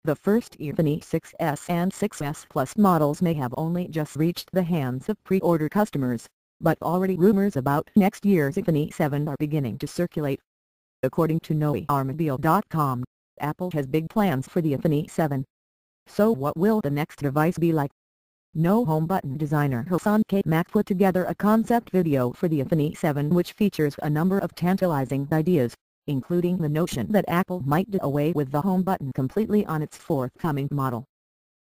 The first iPhone 6s and 6s Plus models may have only just reached the hands of pre-order customers, but already rumors about next year's iPhone 7 are beginning to circulate. According to noearmobile.com, Apple has big plans for the iPhone 7. So what will the next device be like? No home button designer Hassan K-Mac put together a concept video for the iPhone 7 which features a number of tantalizing ideas, including the notion that Apple might do away with the home button completely on its forthcoming model.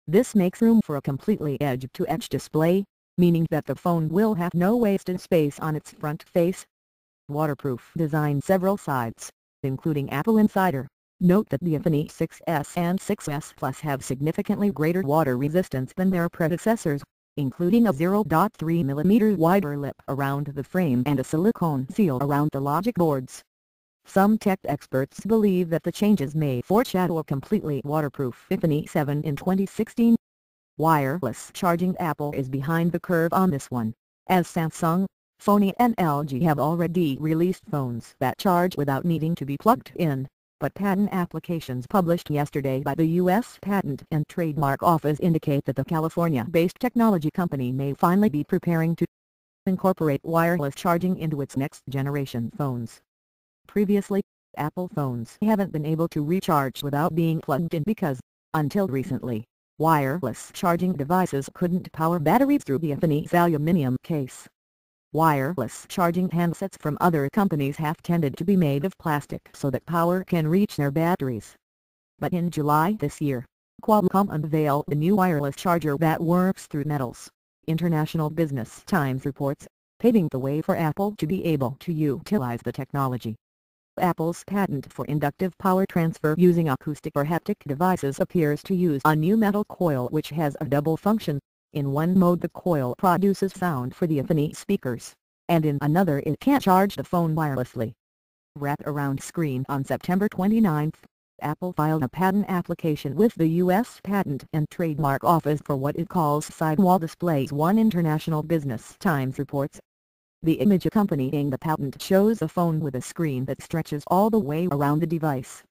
This makes room for a completely edge-to-edge display, meaning that the phone will have no wasted space on its front face. Waterproof design. Several sites, including Apple Insider, note that the iPhone 6s and 6s Plus have significantly greater water resistance than their predecessors, including a 0.3mm wider lip around the frame and a silicone seal around the logic boards. Some tech experts believe that the changes may foreshadow a completely waterproof iPhone 7 in 2016. Wireless charging. Apple is behind the curve on this one, as Samsung, Sony and LG have already released phones that charge without needing to be plugged in, but patent applications published yesterday by the U.S. Patent and Trademark Office indicate that the California-based technology company may finally be preparing to incorporate wireless charging into its next-generation phones. Previously, Apple phones haven't been able to recharge without being plugged in because, until recently, wireless charging devices couldn't power batteries through the iPhone's aluminum case. Wireless charging handsets from other companies have tended to be made of plastic so that power can reach their batteries. But in July this year, Qualcomm unveiled a new wireless charger that works through metals, International Business Times reports, paving the way for Apple to be able to utilize the technology. Apple's patent for inductive power transfer using acoustic or haptic devices appears to use a new metal coil which has a double function. In one mode the coil produces sound for the iPhone speakers, and in another it can charge the phone wirelessly. Wrap-around screen. On September 29, Apple filed a patent application with the U.S. Patent and Trademark Office for what it calls sidewall displays. One International Business Times reports. The image accompanying the patent shows a phone with a screen that stretches all the way around the device.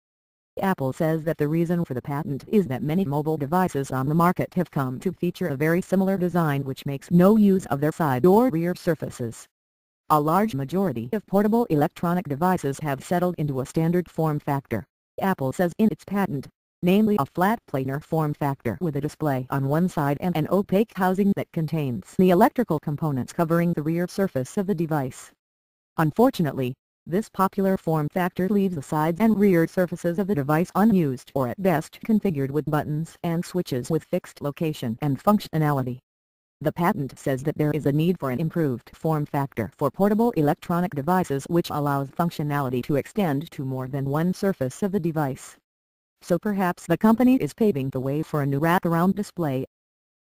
Apple says that the reason for the patent is that many mobile devices on the market have come to feature a very similar design which makes no use of their side or rear surfaces. A large majority of portable electronic devices have settled into a standard form factor, Apple says in its patent, namely a flat planar form factor with a display on one side and an opaque housing that contains the electrical components covering the rear surface of the device. Unfortunately, this popular form factor leaves the sides and rear surfaces of the device unused or at best configured with buttons and switches with fixed location and functionality. The patent says that there is a need for an improved form factor for portable electronic devices which allows functionality to extend to more than one surface of the device. So perhaps the company is paving the way for a new wraparound display,